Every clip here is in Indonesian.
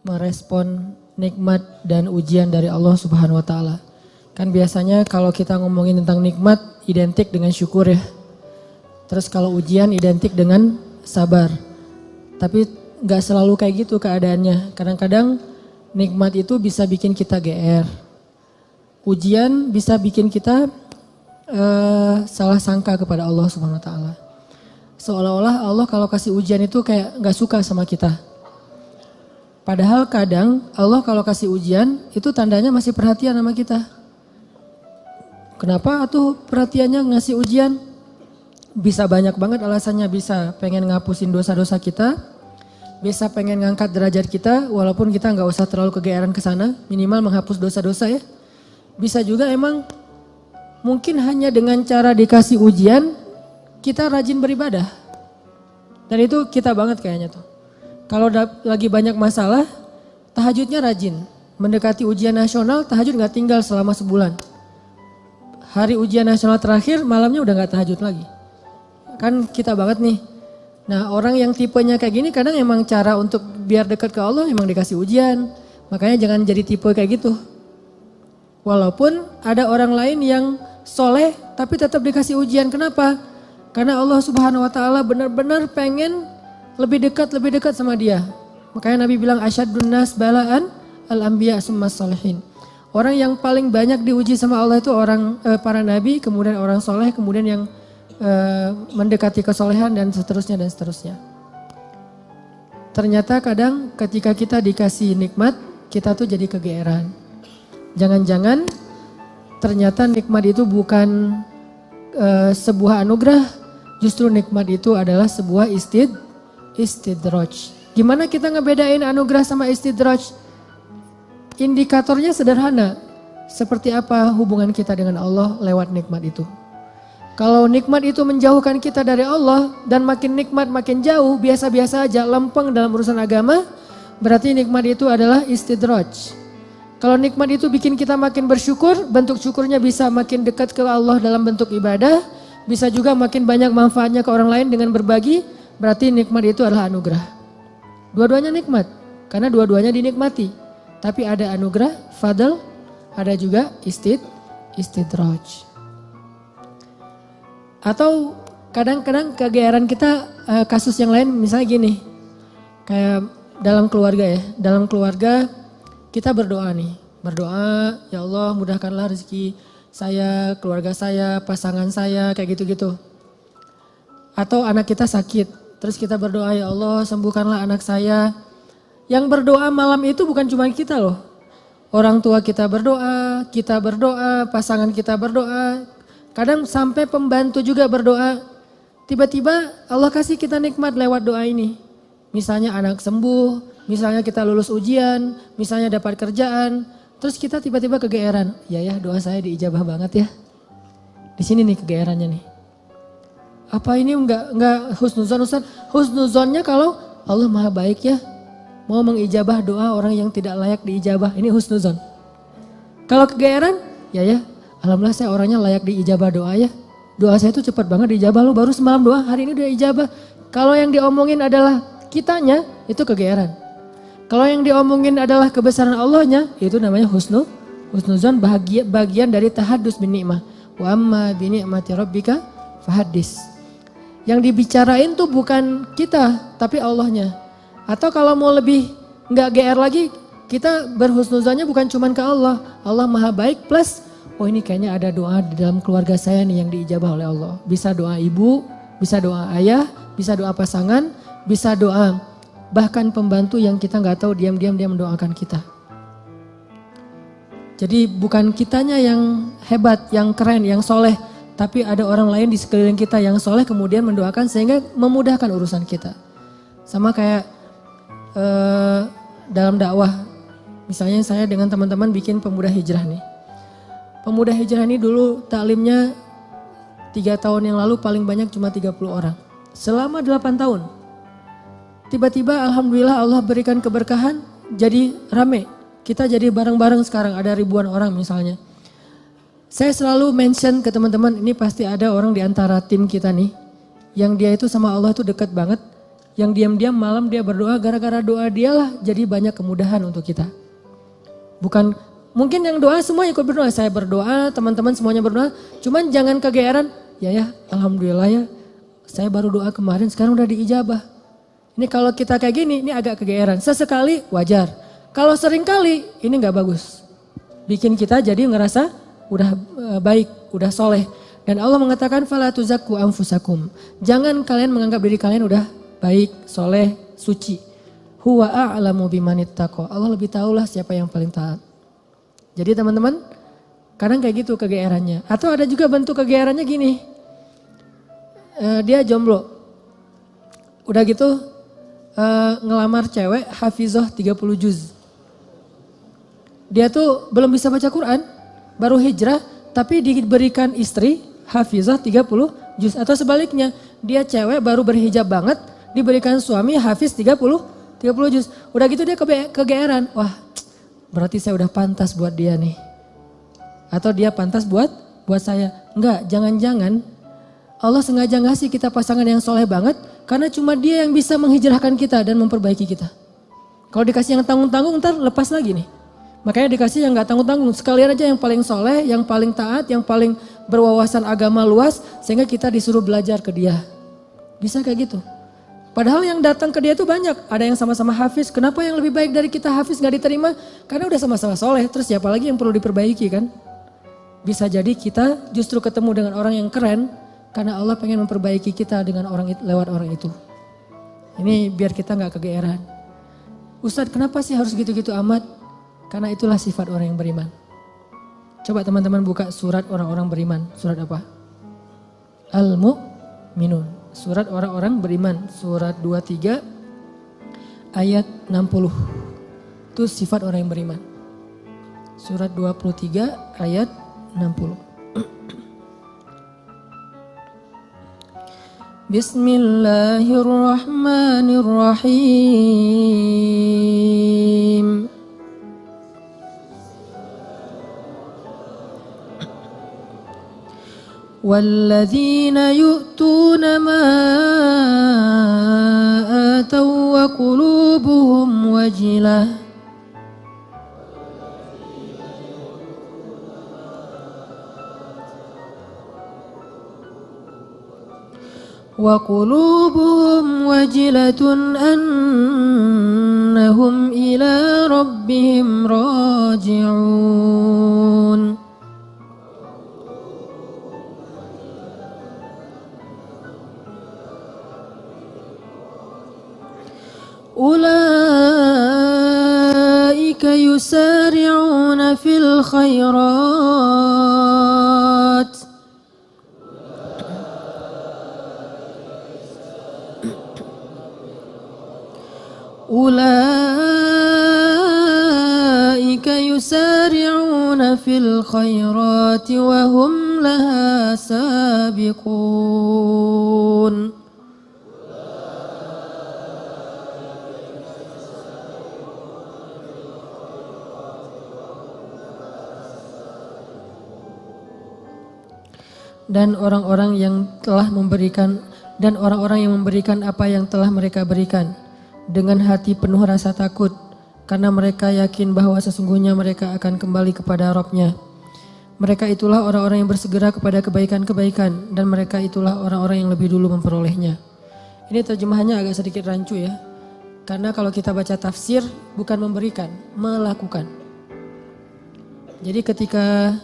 merespon nikmat dan ujian dari Allah Subhanahu wa taala. Kan biasanya kalau kita ngomongin tentang nikmat identik dengan syukur ya. Terus kalau ujian identik dengan sabar. Tapi gak selalu kayak gitu keadaannya. Kadang-kadang nikmat itu bisa bikin kita GR. Ujian bisa bikin kita salah sangka kepada Allah Subhanahu wa taala. Seolah-olah Allah kalau kasih ujian itu kayak gak suka sama kita. Padahal kadang Allah kalau kasih ujian itu tandanya masih perhatian sama kita. Kenapa tuh perhatiannya ngasih ujian? Bisa banyak banget alasannya, bisa pengen ngapusin dosa-dosa kita, bisa pengen ngangkat derajat kita walaupun kita nggak usah terlalu kegeeran ke sana, minimal menghapus dosa-dosa ya. Bisa juga emang mungkin hanya dengan cara dikasih ujian kita rajin beribadah. Dan itu kita banget kayaknya tuh. Kalau lagi banyak masalah, tahajudnya rajin. Mendekati ujian nasional, tahajud nggak tinggal selama sebulan. Hari ujian nasional terakhir, malamnya udah nggak tahajud lagi. Kan kita banget nih. Nah orang yang tipenya kayak gini kadang emang cara untuk biar dekat ke Allah emang dikasih ujian. Makanya jangan jadi tipe kayak gitu. Walaupun ada orang lain yang soleh tapi tetap dikasih ujian. Kenapa? Karena Allah Subhanahu wa taala benar-benar pengen lebih dekat sama dia. Makanya Nabi bilang asyadun nas balaan al-anbiya summas salihin. Orang yang paling banyak diuji sama Allah itu orang para nabi, kemudian orang soleh, kemudian yang mendekati kesolehan dan seterusnya dan seterusnya. Ternyata kadang ketika kita dikasih nikmat, kita tuh jadi kegeeran. Jangan-jangan ternyata nikmat itu bukan sebuah anugerah, justru nikmat itu adalah sebuah istidraj. Gimana kita ngebedain anugerah sama istidraj? Indikatornya sederhana. Seperti apa hubungan kita dengan Allah lewat nikmat itu. Kalau nikmat itu menjauhkan kita dari Allah dan makin nikmat makin jauh, biasa-biasa aja, lempeng dalam urusan agama, berarti nikmat itu adalah istidraj. Kalau nikmat itu bikin kita makin bersyukur, bentuk syukurnya bisa makin dekat ke Allah dalam bentuk ibadah, bisa juga makin banyak manfaatnya ke orang lain dengan berbagi, berarti nikmat itu adalah anugerah. Dua-duanya nikmat, karena dua-duanya dinikmati. Tapi ada anugerah, fadl, ada juga istidraj. Atau kadang-kadang kegeeran kita kasus yang lain misalnya gini. Kayak dalam keluarga ya, dalam keluarga kita berdoa nih. Berdoa, ya Allah mudahkanlah rezeki saya, keluarga saya, pasangan saya, kayak gitu-gitu. Atau anak kita sakit, terus kita berdoa, ya Allah sembuhkanlah anak saya. Yang berdoa malam itu bukan cuma kita loh. Orang tua kita berdoa, pasangan kita berdoa. Kadang sampai pembantu juga berdoa. Tiba-tiba Allah kasih kita nikmat lewat doa ini. Misalnya anak sembuh, misalnya kita lulus ujian, misalnya dapat kerjaan. Terus kita tiba-tiba kegeeran. Ya doa saya diijabah banget ya. Di sini nih kegeerannya nih. Apa ini enggak husnuzon Ustaz? Husnuzonnya kalau Allah maha baik ya. Mau mengijabah doa orang yang tidak layak diijabah. Ini husnuzon. Kalau kegeeran, ya. Alhamdulillah saya orangnya layak diijabah doa ya. Doa saya itu cepat banget diijabah. Lo baru semalam doa, hari ini udah ijabah. Kalau yang diomongin adalah kitanya, itu kegeeran. Kalau yang diomongin adalah kebesaran Allahnya, itu namanya husnuzon, bagian dari tahadus bin ni'mah. Wa amma bi ni'mati rabbika fahaddis. Yang dibicarain tuh bukan kita, tapi Allahnya. Atau kalau mau lebih nggak GR lagi, kita berhusnuzonnya bukan cuma ke Allah. Allah maha baik plus, oh ini kayaknya ada doa di dalam keluarga saya nih yang diijabah oleh Allah. Bisa doa ibu, bisa doa ayah, bisa doa pasangan, bisa doa bahkan pembantu yang kita nggak tahu diam-diam dia mendoakan kita. Jadi bukan kitanya yang hebat, yang keren, yang soleh. Tapi ada orang lain di sekeliling kita yang soleh kemudian mendoakan sehingga memudahkan urusan kita. Sama kayak dalam dakwah, misalnya saya dengan teman-teman bikin pemuda hijrah nih. Pemuda hijrah ini dulu taklimnya 3 tahun yang lalu paling banyak cuma 30 orang. Selama 8 tahun. Tiba-tiba alhamdulillah Allah berikan keberkahan jadi rame. Kita jadi bareng-bareng sekarang ada ribuan orang misalnya. Saya selalu mention ke teman-teman ini pasti ada orang di antara tim kita nih. Yang dia itu sama Allah itu dekat banget. yang diam-diam malam dia berdoa, gara-gara doa dialah jadi banyak kemudahan untuk kita. Bukan, mungkin yang doa semua ikut berdoa, saya berdoa, teman-teman semuanya berdoa, cuman jangan kegeeran, ya alhamdulillah ya, saya baru doa kemarin sekarang udah diijabah. Ini kalau kita kayak gini, ini agak kegeeran, sesekali wajar. Kalau sering kali, ini gak bagus. Bikin kita jadi ngerasa udah baik, udah soleh. Dan Allah mengatakan fala tuzakku anfusakum. Jangan kalian menganggap diri kalian udah baik, soleh, suci. Huwa a'lamu bimanittaqo. Allah lebih tahulah siapa yang paling taat. Jadi teman-teman, kadang kayak gitu kegeerannya. Atau ada juga bentuk kegeerannya gini. Dia jomblo. Udah gitu ngelamar cewek hafizah 30 juz. Dia tuh belum bisa baca Quran, baru hijrah, tapi diberikan istri hafizah 30 juz. Atau sebaliknya, dia cewek baru berhijab banget, diberikan suami hafiz 30 juz. Udah gitu dia kegeeran, wah berarti saya udah pantas buat dia nih. Atau dia pantas buat saya. Enggak, jangan-jangan Allah sengaja ngasih kita pasangan yang soleh banget, karena cuma dia yang bisa menghijrahkan kita dan memperbaiki kita. Kalau dikasih yang tanggung-tanggung ntar lepas lagi nih. Makanya dikasih yang gak tanggung-tanggung, sekalian aja yang paling soleh, yang paling taat, yang paling berwawasan agama luas, sehingga kita disuruh belajar ke dia. Bisa kayak gitu. Padahal yang datang ke dia itu banyak, ada yang sama-sama hafiz, kenapa yang lebih baik dari kita hafiz gak diterima? Karena udah sama-sama soleh, terus siapa lagi yang perlu diperbaiki kan? Bisa jadi kita justru ketemu dengan orang yang keren, karena Allah pengen memperbaiki kita dengan lewat orang itu. Ini biar kita gak kegeeran. Ustadz kenapa sih harus gitu-gitu amat? Karena itulah sifat orang yang beriman. Coba teman-teman buka surat orang-orang beriman. Surat apa? Al-Mu'minun. Surat orang-orang beriman. Surat 23 ayat 60. Itu sifat orang yang beriman. Surat 23 ayat 60. Bismillahirrahmanirrahim. والذين يؤتون ما آتوا وقلوبهم وجلة أنهم إلى ربهم راجعون. أولئك يسارعون في الخيرات وهم لها سابقون. Dan orang-orang yang memberikan apa yang telah mereka berikan dengan hati penuh rasa takut, karena mereka yakin bahwa sesungguhnya mereka akan kembali kepada Rabb-Nya. Mereka itulah orang-orang yang bersegera kepada kebaikan-kebaikan, dan mereka itulah orang-orang yang lebih dulu memperolehnya. Ini terjemahannya agak sedikit rancu ya, karena kalau kita baca tafsir bukan memberikan, melakukan. Jadi ketika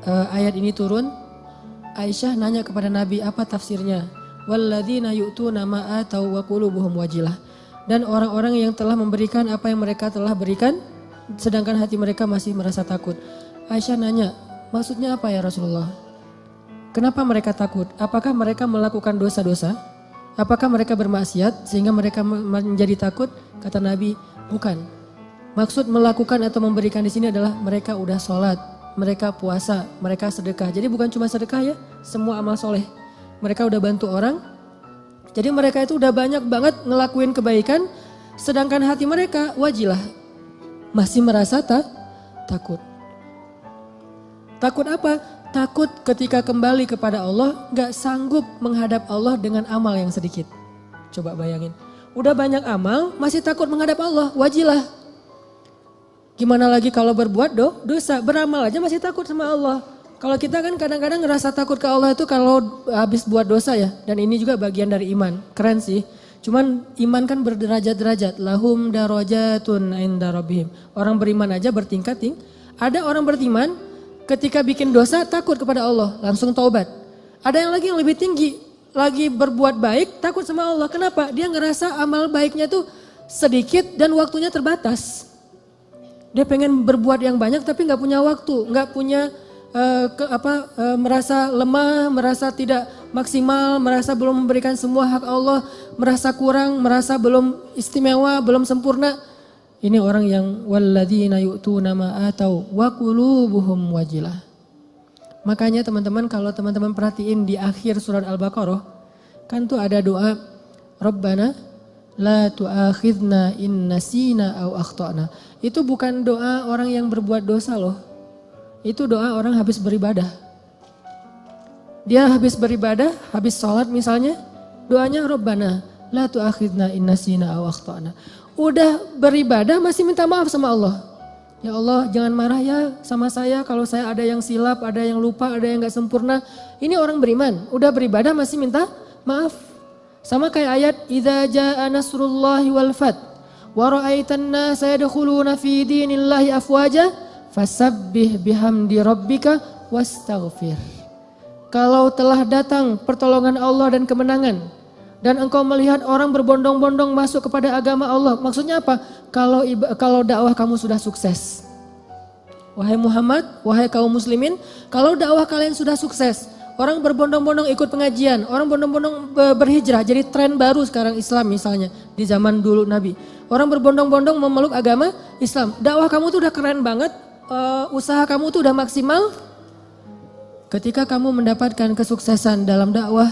ayat ini turun, Aisyah nanya kepada Nabi apa tafsirnya. Walladzina yu'tuna ma atau wa qulubuhum wajilah. Dan orang-orang yang telah memberikan apa yang mereka telah berikan, sedangkan hati mereka masih merasa takut. Aisyah nanya, maksudnya apa ya Rasulullah? Kenapa mereka takut? Apakah mereka melakukan dosa-dosa? Apakah mereka bermaksiat sehingga mereka menjadi takut? Kata Nabi, bukan. Maksud melakukan atau memberikan di sini adalah mereka udah sholat, mereka puasa, mereka sedekah. Jadi bukan cuma sedekah ya, semua amal soleh. Mereka udah bantu orang, jadi mereka itu udah banyak banget ngelakuin kebaikan, sedangkan hati mereka wajilah, masih merasa takut. Takut apa? Takut ketika kembali kepada Allah, gak sanggup menghadap Allah dengan amal yang sedikit. Coba bayangin. Udah banyak amal masih takut menghadap Allah, wajilah. Gimana lagi kalau berbuat dosa, beramal aja masih takut sama Allah. Kalau kita kan kadang-kadang ngerasa takut ke Allah itu kalau habis buat dosa ya. Dan ini juga bagian dari iman, keren sih. Cuman iman kan berderajat-derajat. Lahum darajatun inda rabbihim. Orang beriman aja bertingkat-tingkat. Ada orang beriman ketika bikin dosa takut kepada Allah, langsung taubat. Ada yang lagi yang lebih tinggi, lagi berbuat baik takut sama Allah. Kenapa? Dia ngerasa amal baiknya tuh sedikit dan waktunya terbatas. Dia pengen berbuat yang banyak tapi nggak punya waktu, nggak punya merasa lemah, merasa tidak maksimal, merasa belum memberikan semua hak Allah, merasa kurang, merasa belum istimewa, belum sempurna. Ini orang yang walladzina yu'tuna ma atau wa qulubuhum wajilah. Makanya teman-teman kalau teman-teman perhatiin di akhir surat Al-Baqarah kan tuh ada doa Rabbana la tu'akhidna in nasina aw akhtana. Itu bukan doa orang yang berbuat dosa loh. Itu doa orang habis beribadah. Dia habis beribadah, habis sholat misalnya, doanya Rabbana la tu'akhidna in nasina aw akhtana. Udah beribadah masih minta maaf sama Allah. Ya Allah jangan marah ya sama saya kalau saya ada yang silap, ada yang lupa, ada yang gak sempurna. Ini orang beriman, udah beribadah masih minta maaf. Sama kayak ayat idza jaa nasrullahi wal fath wa ra'aitan nasa yadkhuluna fi dinillahi afwaja fasabbih bihamdi rabbika wastaghfir. Kalau telah datang pertolongan Allah dan kemenangan dan engkau melihat orang berbondong-bondong masuk kepada agama Allah, maksudnya apa? Kalau dakwah kamu sudah sukses. Wahai Muhammad, wahai kaum muslimin, kalau dakwah kalian sudah sukses, orang berbondong-bondong ikut pengajian, orang berbondong-bondong berhijrah, jadi tren baru sekarang Islam misalnya di zaman dulu Nabi. Orang berbondong-bondong memeluk agama Islam. Dakwah kamu tuh udah keren banget, usaha kamu tuh udah maksimal. Ketika kamu mendapatkan kesuksesan dalam dakwah,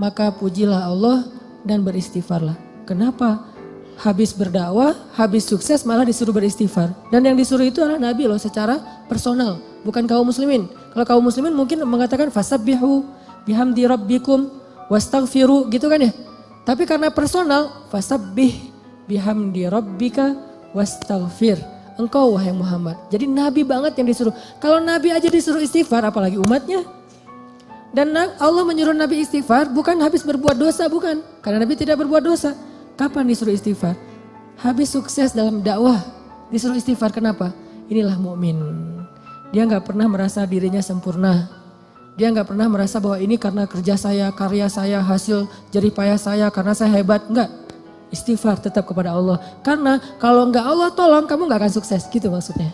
maka pujilah Allah dan beristighfarlah. Kenapa? Habis berdakwah, habis sukses malah disuruh beristighfar. Dan yang disuruh itu adalah Nabi loh secara personal, bukan kaum muslimin. Kalau kaum muslimin mungkin mengatakan fasabbihu bihamdi rabbikum wastaghfiru gitu kan ya. Tapi karena personal, fasabbih bihamdi rabbika wastaghfir. Engkau wahai Muhammad. Jadi Nabi banget yang disuruh. Kalau Nabi aja disuruh istighfar apalagi umatnya. Dan Allah menyuruh Nabi istighfar bukan habis berbuat dosa, bukan. Karena Nabi tidak berbuat dosa. Kapan disuruh istighfar? Habis sukses dalam dakwah disuruh istighfar. Kenapa? Inilah mukmin. Dia nggak pernah merasa dirinya sempurna. Dia nggak pernah merasa bahwa ini karena kerja saya, karya saya, hasil jerih payah saya, karena saya hebat. Enggak. Istighfar tetap kepada Allah. Karena kalau nggak Allah tolong kamu nggak akan sukses. Gitu maksudnya.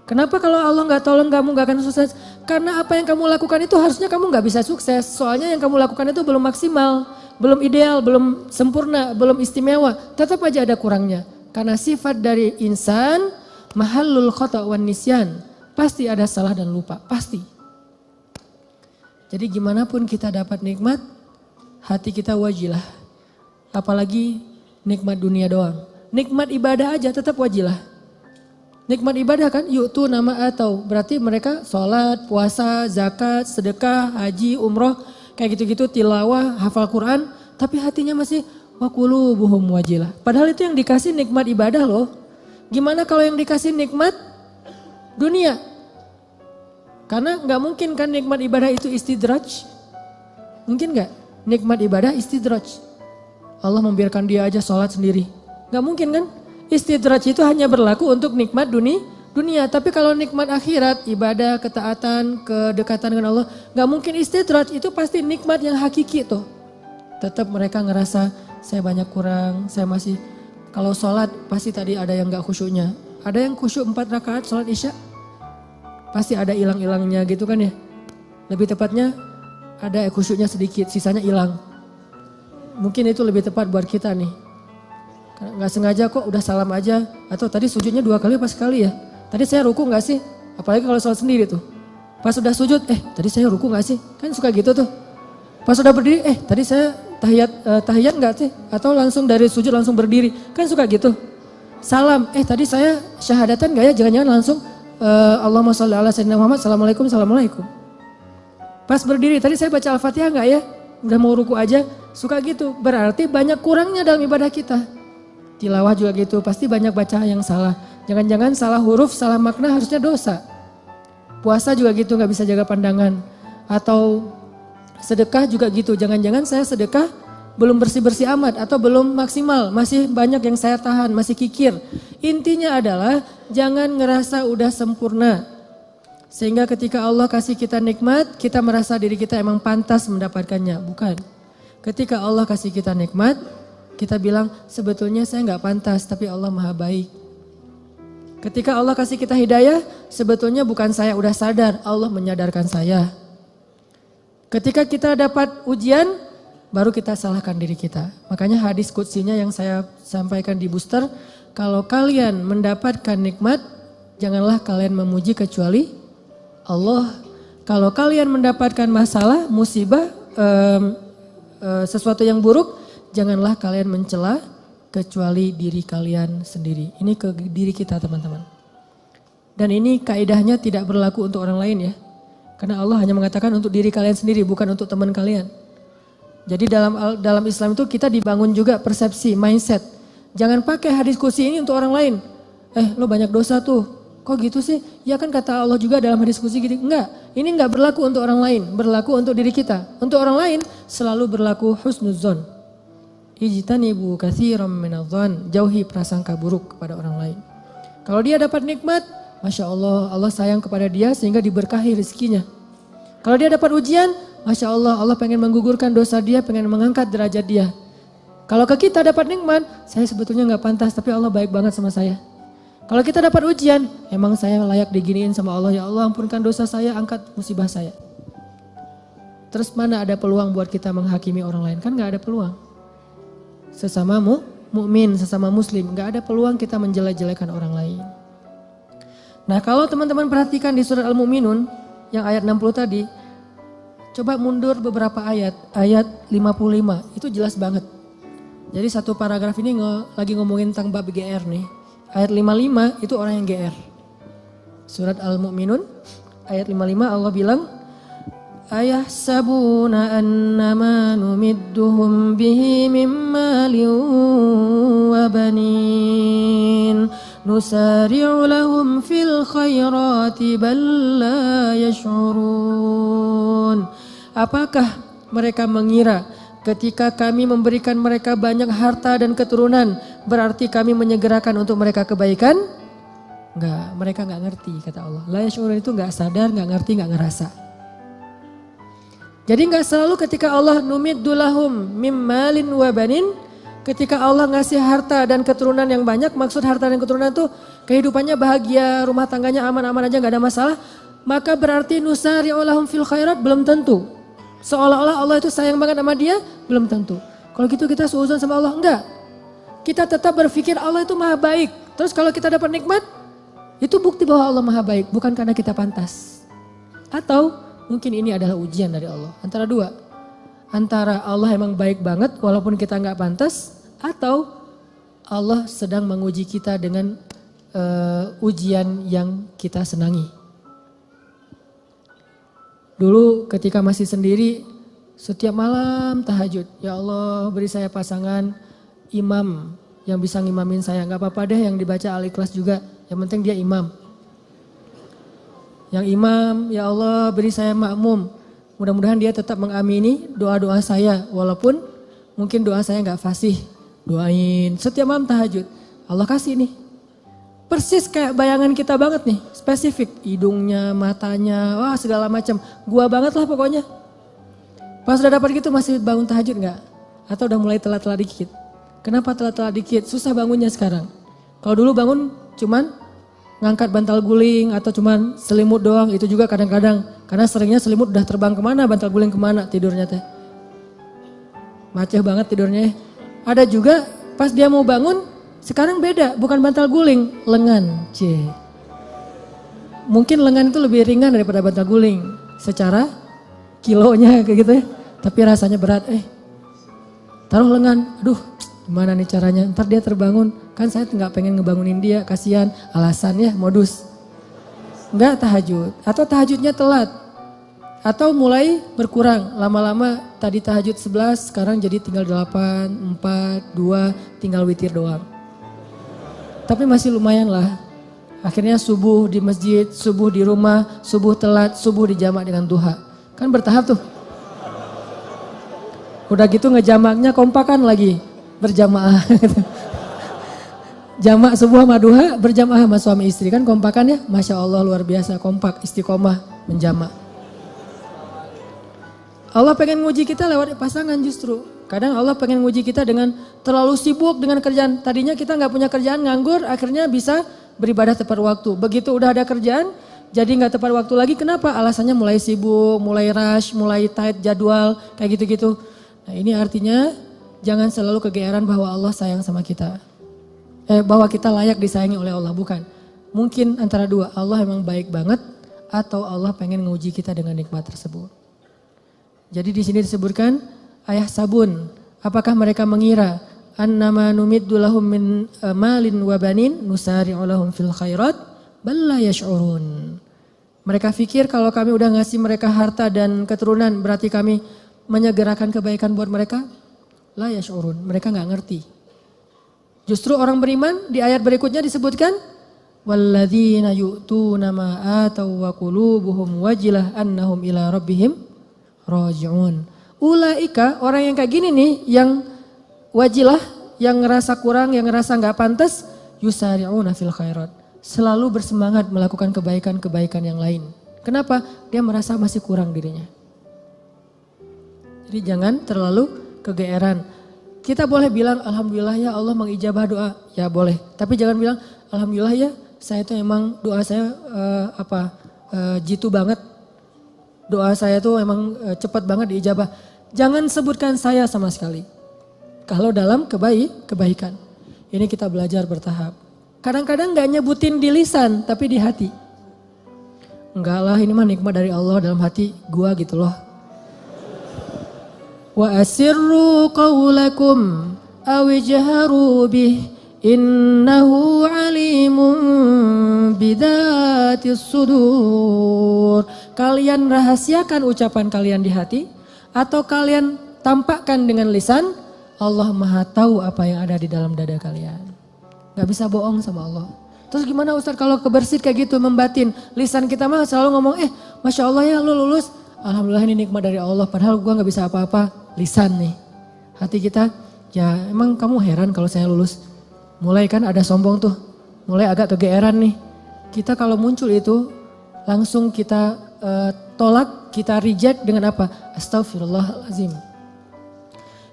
Kenapa kalau Allah nggak tolong kamu nggak akan sukses? Karena apa yang kamu lakukan itu harusnya kamu nggak bisa sukses. Soalnya yang kamu lakukan itu belum maksimal, belum ideal, belum sempurna, belum istimewa. Tetap aja ada kurangnya. Karena sifat dari insan mahallul khata' wan nisyan. Pasti ada salah dan lupa, pasti. Jadi gimana pun kita dapat nikmat, hati kita wajilah. Apalagi nikmat dunia doang. Nikmat ibadah aja tetap wajilah. Nikmat ibadah kan yu'tu nama atau berarti mereka sholat, puasa, zakat, sedekah, haji, umroh, kayak gitu-gitu, tilawah, hafal Quran, tapi hatinya masih wa qulubuhum wajilah. Padahal itu yang dikasih nikmat ibadah loh. Gimana kalau yang dikasih nikmat dunia? Karena nggak mungkin kan nikmat ibadah itu istidraj. Mungkin nggak? Nikmat ibadah istidraj. Allah membiarkan dia aja sholat sendiri. Gak mungkin kan? Istidraj itu hanya berlaku untuk nikmat dunia. Tapi kalau nikmat akhirat, ibadah, ketaatan, kedekatan dengan Allah. Gak mungkin istidraj, itu pasti nikmat yang hakiki tuh. Tetap mereka ngerasa saya banyak kurang, saya masih. Kalau sholat pasti tadi ada yang gak khusyuknya. Ada yang khusyuk 4 rakaat sholat isya. Pasti ada hilang-hilangnya gitu kan ya. Lebih tepatnya ada khusyuknya sedikit, sisanya hilang. Mungkin itu lebih tepat buat kita nih. Gak sengaja kok udah salam aja. Atau tadi sujudnya 2 kali pas sekali ya. Tadi saya ruku gak sih? Apalagi kalau sholat sendiri tuh. Pas udah sujud, tadi saya ruku gak sih? Kan suka gitu tuh. Pas udah berdiri, tadi saya tahiyat gak sih? Atau langsung dari sujud langsung berdiri. Kan suka gitu. Salam, tadi saya syahadatan gak ya? Jangan-jangan langsung Allahumma sholli ala sayyidina Muhammad, assalamualaikum, assalamualaikum. Pas berdiri, tadi saya baca Al-Fatihah gak ya? udah mau ruku aja suka gitu. Berarti banyak kurangnya dalam ibadah kita. Tilawah juga gitu, pasti banyak baca yang salah. Jangan-jangan salah huruf, salah makna harusnya dosa. Puasa juga gitu, gak bisa jaga pandangan. Atau sedekah juga gitu, jangan-jangan saya sedekah belum bersih-bersih amat atau belum maksimal. Masih banyak yang saya tahan, masih kikir. Intinya adalah jangan ngerasa udah sempurna. Sehingga ketika Allah kasih kita nikmat, kita merasa diri kita emang pantas mendapatkannya. Bukan. Ketika Allah kasih kita nikmat, kita bilang sebetulnya saya gak pantas tapi Allah maha baik. Ketika Allah kasih kita hidayah, sebetulnya bukan saya udah sadar, Allah menyadarkan saya. Ketika kita dapat ujian, baru kita salahkan diri kita. Makanya hadis qudsinya yang saya sampaikan di booster, kalau kalian mendapatkan nikmat, janganlah kalian memuji kecuali Allah. Kalau kalian mendapatkan masalah, musibah, sesuatu yang buruk, janganlah kalian mencela kecuali diri kalian sendiri. Ini ke diri kita teman-teman. Dan ini kaidahnya tidak berlaku untuk orang lain ya. Karena Allah hanya mengatakan untuk diri kalian sendiri, bukan untuk teman kalian. Jadi dalam Islam itu kita dibangun juga persepsi, mindset. Jangan pakai hadis qudsi ini untuk orang lain. Lo banyak dosa tuh, kok gitu sih? Ya kan kata Allah juga dalam hadis qudsi gitu. Enggak, ini enggak berlaku untuk orang lain, berlaku untuk diri kita. Untuk orang lain selalu berlaku husnuzon. Ijtanibu katsiran minadh-dhon, jauhi prasangka buruk kepada orang lain. Kalau dia dapat nikmat, Masya Allah, Allah sayang kepada dia sehingga diberkahi rezekinya. Kalau dia dapat ujian, Masya Allah, Allah pengen menggugurkan dosa dia, pengen mengangkat derajat dia. Kalau ke kita dapat nikmat, saya sebetulnya gak pantas tapi Allah baik banget sama saya. Kalau kita dapat ujian, emang saya layak diginiin sama Allah. Ya Allah ampunkan dosa saya, angkat musibah saya. Terus mana ada peluang buat kita menghakimi orang lain? Kan gak ada peluang. Sesama mukmin, sesama muslim, gak ada peluang kita menjelek-jelekan orang lain. Nah kalau teman-teman perhatikan di surat Al-Mu'minun yang ayat 60 tadi, coba mundur beberapa ayat 55 itu jelas banget. Jadi satu paragraf ini lagi ngomongin tentang bab GR nih. Ayat 55 itu orang yang GR. Surat Al-Mu'minun ayat 55 Allah bilang, ayahsabuna annama numidduhum bihi min malin wa banin nusari'u lahum fil khairati bal la yash'urun. Apakah mereka mengira ketika kami memberikan mereka banyak harta dan keturunan berarti kami menyegerakan untuk mereka kebaikan? Enggak, mereka enggak ngerti kata Allah. La yash'urun itu enggak sadar, enggak ngerti, enggak ngerasa. Jadi enggak selalu ketika Allah numiddu lahum mim malin wa banin, ketika Allah ngasih harta dan keturunan yang banyak, maksud harta dan keturunan itu kehidupannya bahagia, rumah tangganya aman-aman aja enggak ada masalah, maka berarti nusari'u lahum fil khairat belum tentu. Seolah-olah Allah itu sayang banget sama dia, belum tentu. Kalau gitu kita suudzon sama Allah, enggak. Kita tetap berpikir Allah itu maha baik. Terus kalau kita dapat nikmat, itu bukti bahwa Allah maha baik, bukan karena kita pantas. Atau mungkin ini adalah ujian dari Allah. Antara dua. Antara Allah emang baik banget walaupun kita enggak pantas, atau Allah sedang menguji kita dengan ujian yang kita senangi. Dulu ketika masih sendiri, setiap malam tahajud, ya Allah beri saya pasangan imam yang bisa ngimamin saya. Gak apa-apa deh yang dibaca Al-Ikhlas juga, yang penting dia imam. Yang imam, ya Allah beri saya makmum. Mudah-mudahan dia tetap mengamini doa-doa saya, walaupun mungkin doa saya gak fasih. Doain, setiap malam tahajud, Allah kasih nih. Persis kayak bayangan kita banget nih, spesifik. Hidungnya, matanya, wah segala macam. Gua banget lah pokoknya. Pas udah dapat gitu masih bangun tahajud gak? Atau udah mulai telat-telat dikit? Kenapa telat-telat dikit? Susah bangunnya sekarang. Kalau dulu bangun cuman ngangkat bantal guling atau cuman selimut doang. Itu juga kadang-kadang. Karena seringnya selimut udah terbang kemana, bantal guling kemana tidurnya teh. Macet banget tidurnya. Ada juga pas dia mau bangun, sekarang beda, bukan bantal guling, lengan. Mungkin lengan itu lebih ringan daripada bantal guling. Secara kilonya kayak gitu ya. Tapi rasanya berat. Taruh lengan, aduh gimana nih caranya. Ntar dia terbangun, kan saya nggak pengen ngebangunin dia, kasihan. Alasannya modus. Nggak tahajud, atau tahajudnya telat. Atau mulai berkurang, lama-lama tadi tahajud 11, sekarang jadi tinggal 8, 4, 2, tinggal witir doang. Tapi masih lumayan lah. Akhirnya subuh di masjid, subuh di rumah, subuh telat, subuh dijamak dengan duha. Kan bertahap tuh. Udah gitu ngejamaknya kompakan lagi, berjamaah. Jamak subuh sama duha berjamaah sama suami istri, kan kompakan ya. Masya Allah luar biasa, kompak, istiqomah, menjamak. Allah pengen nguji kita lewat pasangan justru. Kadang Allah pengen nguji kita dengan terlalu sibuk dengan kerjaan. Tadinya kita nggak punya kerjaan, nganggur, akhirnya bisa beribadah tepat waktu. Begitu udah ada kerjaan, jadi nggak tepat waktu lagi. Kenapa? Alasannya mulai sibuk, mulai rush, mulai tight jadwal, kayak gitu-gitu. Nah ini artinya jangan selalu kegeeran bahwa Allah sayang sama kita. Bahwa kita layak disayangi oleh Allah, bukan. Mungkin antara dua, Allah emang baik banget atau Allah pengen nguji kita dengan nikmat tersebut. Jadi di sini disebutkan ayah sabun, apakah mereka mengira annama numiddu lahum min malin wa banin nusari'u lahum fil khairat bal la yash'urun. Mereka pikir kalau kami udah ngasih mereka harta dan keturunan berarti kami menyegerakan kebaikan buat mereka? La yash'urun, mereka enggak ngerti. Justru orang beriman di ayat berikutnya disebutkan walladzina yu'tuna ma ataw wa qulubuhum wajilah annahum ila rabbihim raji'un. Ulaika orang yang kayak gini nih, yang wajilah, yang ngerasa kurang, yang ngerasa nggak pantas, yusari'una fil khairat. Selalu bersemangat melakukan kebaikan-kebaikan yang lain. Kenapa? Dia merasa masih kurang dirinya. Jadi jangan terlalu kegeeran. Kita boleh bilang alhamdulillah ya Allah mengijabah doa, ya boleh. Tapi jangan bilang alhamdulillah ya saya itu emang doa saya jitu banget. Doa saya tuh emang cepat banget diijabah. Jangan sebutkan saya sama sekali. Kalau dalam kebaikan. Ini kita belajar bertahap. Kadang-kadang gak nyebutin di lisan tapi di hati. Enggak lah, ini mah nikmat dari Allah dalam hati gua gitu loh. Wa asirru qawlakum awijharu bih innahu alimun bidatis sudur. Kalian rahasiakan ucapan kalian di hati atau kalian tampakkan dengan lisan, Allah Maha tahu apa yang ada di dalam dada kalian. Gak bisa bohong sama Allah. Terus gimana Ustaz kalau kebersit kayak gitu membatin? Lisan kita mah selalu ngomong Masya Allah ya lu lulus. Alhamdulillah ini nikmat dari Allah padahal gua gak bisa apa-apa. Lisan nih. Hati kita ya emang kamu heran kalau saya lulus. Mulai kan ada sombong tuh. Mulai agak kegeeran nih. Kita kalau muncul itu langsung kita tolak, kita reject dengan apa? Astagfirullahaladzim.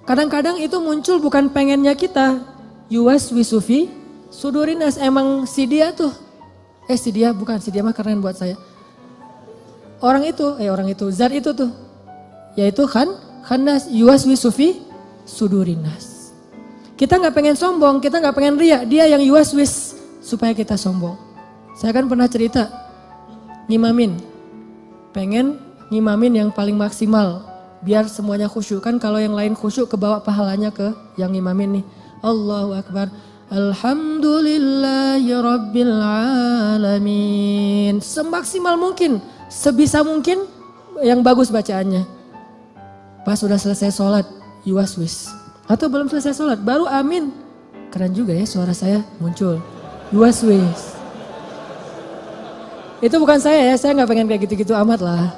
Kadang-kadang itu muncul bukan pengennya kita. Yuwaswisufi sudurinas, emang si dia tuh. Si dia mah keren buat saya. Orang itu, zat itu tuh. Yaitu khannas yuwaswisufi sudurinas. Kita gak pengen sombong, kita gak pengen riak. Dia yang yuwaswis supaya kita sombong. Saya kan pernah cerita, ngimamin. Pengen ngimamin yang paling maksimal. Biar semuanya khusyuk. Kan kalau yang lain khusyuk kebawa pahalanya ke yang ngimamin nih. Allahu Akbar. Alhamdulillahi Rabbil Alamin. Semaksimal mungkin. Sebisa mungkin yang bagus bacaannya. Pas sudah selesai sholat, yuwaswis. Atau belum selesai sholat, baru amin. Keren juga ya suara saya muncul. Yuwaswis. Itu bukan saya gak pengen kayak gitu-gitu amat lah.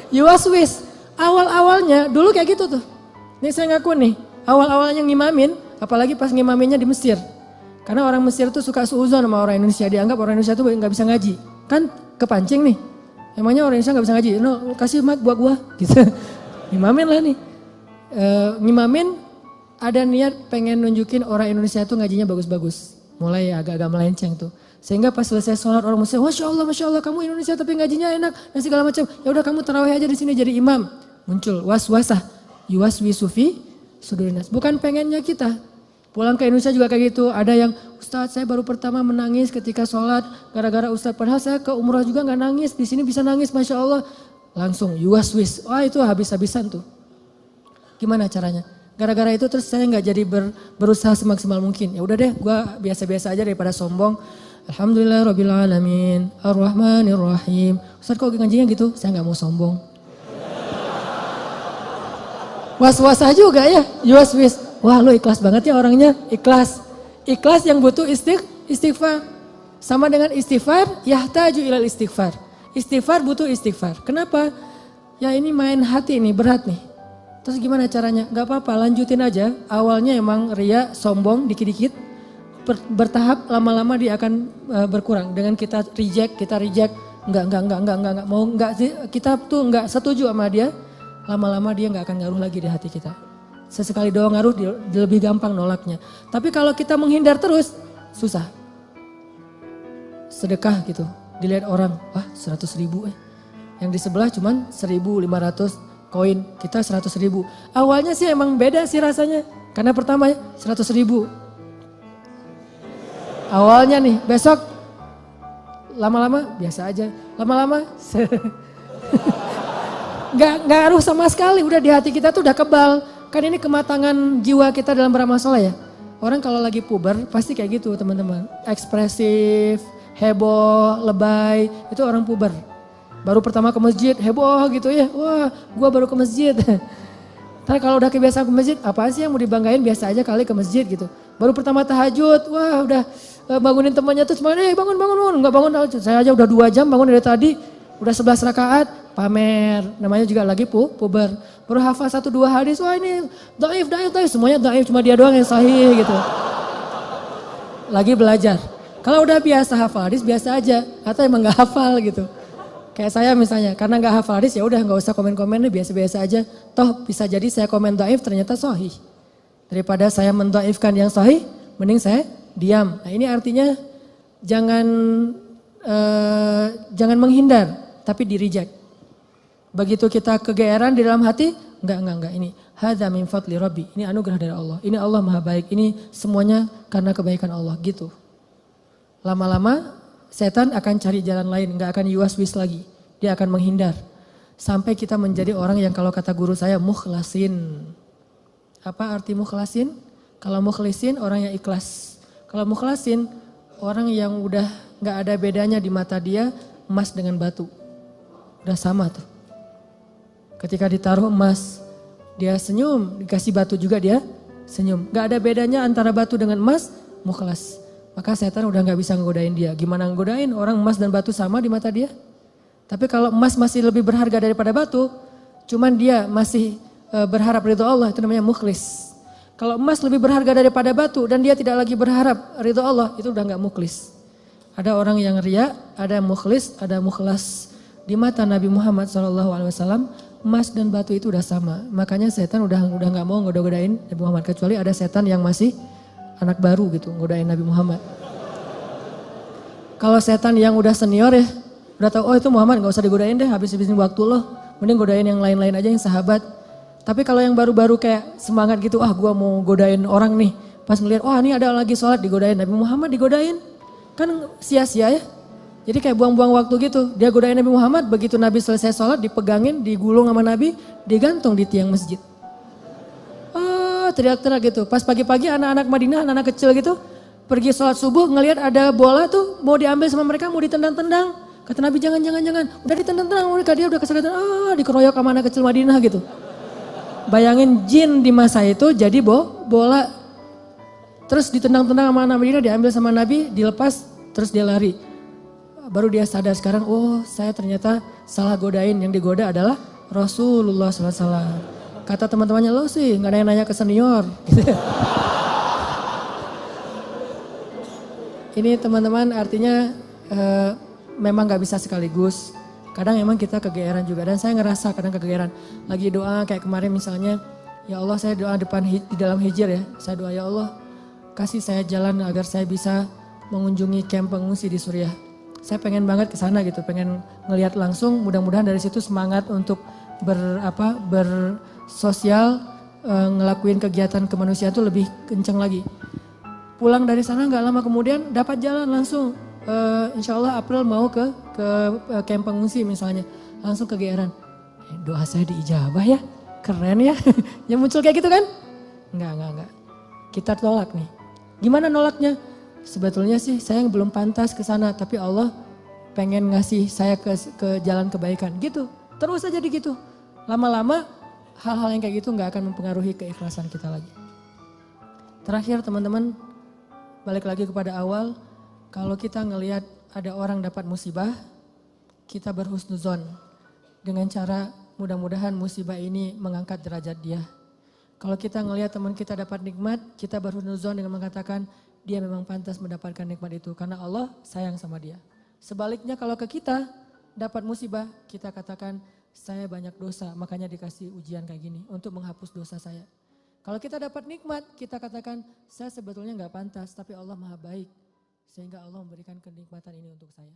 Yuwaswis. Awal-awalnya dulu kayak gitu tuh. Ini saya ngaku nih, awal-awalnya ngimamin, apalagi pas ngimaminnya di Mesir. Karena orang Mesir tuh suka suuzon sama orang Indonesia, dianggap orang Indonesia tuh gak bisa ngaji. Kan kepancing nih, emangnya orang Indonesia gak bisa ngaji, no kasih mic buat gua gitu. Ngimamin lah nih. Ngimamin ada niat pengen nunjukin orang Indonesia tuh ngajinya bagus-bagus. Mulai agak-agak melenceng tuh. Sehingga pas selesai sholat orang Muslim, Masya Allah kamu Indonesia tapi ngajinya enak dan segala macam. Ya udah kamu tarawih aja di sini jadi imam. Muncul waswasah, yuwaswisufi sudurinas. Bukan pengennya kita. Pulang ke Indonesia juga kayak gitu. Ada yang Ustadz saya baru pertama menangis ketika sholat gara-gara Ustadz. Padahal saya ke umrah juga gak nangis. Di sini bisa nangis Masya Allah. Langsung yuwaswis. Wah itu habis-habisan tuh. Gimana caranya? Gara-gara itu terus saya gak jadi berusaha semaksimal mungkin. Ya udah deh gue biasa-biasa aja daripada sombong. Alhamdulillah Rabbil Alamin, Ar-Rahmanir Rahim. Ustaz kok ngajinya gitu? Saya gak mau sombong. Was-was aja juga ya, was-was. Wah lu ikhlas banget ya orangnya, ikhlas. Ikhlas yang butuh istighfar. Sama dengan istighfar, yahtaju ilal istighfar. Istighfar butuh istighfar. Kenapa? Ya ini main hati nih, berat nih. Terus gimana caranya? Gak apa-apa, lanjutin aja. Awalnya emang ria, sombong, dikit-dikit. Bertahap, lama-lama dia akan berkurang. Dengan kita reject. Enggak. Mau enggak, kita tuh enggak setuju sama dia. Lama-lama dia enggak akan ngaruh lagi di hati kita. Sesekali doang ngaruh, dia lebih gampang nolaknya. Tapi kalau kita menghindar terus, susah. Sedekah gitu, dilihat orang, wah 100.000 Yang di sebelah cuman 1.500 koin, kita 100.000. Awalnya sih emang beda sih rasanya. Karena pertama 100.000. Awalnya nih, besok lama-lama biasa aja. Lama-lama nggak ngaruh sama sekali. Udah di hati kita tuh udah kebal. Kan ini kematangan jiwa kita dalam beramal soleh ya. Orang kalau lagi puber pasti kayak gitu teman-teman. Ekspresif, heboh, lebay, itu orang puber. Baru pertama ke masjid, heboh gitu ya. Wah gua baru ke masjid. Tapi kalau udah kebiasaan ke masjid, apaan sih yang mau dibanggain, biasa aja kali ke masjid gitu. Baru pertama tahajud, wah udah bangunin temannya tuh semuanya, bangun. Enggak bangun, saya aja udah 2 jam bangun dari tadi. Udah 11 rakaat, pamer. Namanya juga lagi puber. Baru hafal 1-2 hadis, wah ini dhaif. Semuanya dhaif, cuma dia doang yang sahih gitu. Lagi belajar. Kalau udah biasa hafal hadis, biasa aja. Atau emang gak hafal gitu. Kayak saya misalnya, karena gak hafal hadis ya udah gak usah komen-komen, biasa-biasa aja. Toh bisa jadi saya komen dhaif ternyata sahih. Daripada saya mendhaifkan yang sahih, mending saya diam. Nah ini artinya jangan menghindar, tapi di-reject. Begitu kita kegeeran di dalam hati, enggak. Ini hadza min fadli rabbi. Ini anugerah dari Allah. Ini Allah Maha Baik. Ini semuanya karena kebaikan Allah gitu. Lama-lama setan akan cari jalan lain, enggak akan yuwas-wis lagi. Dia akan menghindar. Sampai kita menjadi orang yang kalau kata guru saya mukhlasin. Apa arti mukhlasin? Kalau mukhlisin orang yang ikhlas. Kalau mukhlasin orang yang udah enggak ada bedanya di mata dia emas dengan batu. Udah sama tuh. Ketika ditaruh emas, dia senyum, dikasih batu juga dia senyum. Gak ada bedanya antara batu dengan emas, mukhlas. Maka setan udah gak bisa ngegodain dia. Gimana ngegodain orang emas dan batu sama di mata dia? Tapi kalau emas masih lebih berharga daripada batu, cuman dia masih berharap ridho Allah, itu namanya mukhlis. Kalau emas lebih berharga daripada batu dan dia tidak lagi berharap ridho Allah, itu udah gak mukhlis. Ada orang yang riya, ada mukhlis, ada mukhlas. Di mata Nabi Muhammad SAW, emas dan batu itu udah sama. Makanya setan udah gak mau ngoda-godain Nabi Muhammad. Kecuali ada setan yang masih anak baru gitu, ngodain Nabi Muhammad. Kalau setan yang udah senior ya, udah tahu oh itu Muhammad gak usah digodain deh, habis-habisin waktu loh. Mending godain yang lain-lain aja yang sahabat. Tapi kalau yang baru-baru kayak semangat gitu, gua mau godain orang nih. Pas ngeliat, ini ada lagi sholat digodain, Nabi Muhammad digodain. Kan sia-sia ya. Jadi kayak buang-buang waktu gitu. Dia godain Nabi Muhammad, begitu Nabi selesai sholat dipegangin, digulung sama Nabi, digantung di tiang masjid. Teriak-teriak gitu. Pas pagi-pagi anak-anak Madinah, anak-anak kecil gitu, pergi sholat subuh ngelihat ada bola tuh mau diambil sama mereka, mau ditendang-tendang. Kata Nabi jangan. Udah ditendang-tendang mereka, dia udah kesakitan, dikeroyok sama anak kecil Madinah gitu. Bayangin jin di masa itu jadi bola. Terus ditendang-tendang sama anak Madinah, diambil sama Nabi, dilepas, terus dia lari. Baru dia sadar sekarang, saya ternyata salah godain. Yang digoda adalah Rasulullah SAW. Kata teman-temannya, lo sih gak nanya-nanya ke senior. Ini teman-teman artinya memang gak bisa sekaligus. Kadang emang kita kegeeran juga. Dan saya ngerasa kadang kegeeran. Lagi doa kayak kemarin misalnya, ya Allah saya doa di dalam hijir ya. Saya doa ya Allah kasih saya jalan agar saya bisa mengunjungi kamp pengungsi di Suriah. Saya pengen banget ke sana gitu, pengen ngelihat langsung, mudah-mudahan dari situ semangat untuk bersosial, ngelakuin kegiatan kemanusiaan itu lebih kenceng lagi. Pulang dari sana gak lama kemudian dapat jalan langsung, insya Allah April mau ke kamp pengungsi misalnya, langsung kegeeran. Doa saya diijabah ya, keren ya, yang muncul kayak gitu kan? Enggak. Kita tolak nih. Gimana nolaknya? sebetulnya sih saya belum pantas ke sana, tapi Allah pengen ngasih saya ke jalan kebaikan gitu. Terus aja gitu. Lama-lama hal-hal yang kayak gitu nggak akan mempengaruhi keikhlasan kita lagi. Terakhir teman-teman, balik lagi kepada awal, kalau kita ngelihat ada orang dapat musibah, kita berhusnuzon dengan cara mudah-mudahan musibah ini mengangkat derajat dia. Kalau kita ngelihat teman kita dapat nikmat, kita berhusnuzon dengan mengatakan dia memang pantas mendapatkan nikmat itu karena Allah sayang sama dia. Sebaliknya kalau ke kita dapat musibah, kita katakan saya banyak dosa makanya dikasih ujian kayak gini untuk menghapus dosa saya. Kalau kita dapat nikmat, kita katakan saya sebetulnya nggak pantas tapi Allah maha baik sehingga Allah memberikan kenikmatan ini untuk saya.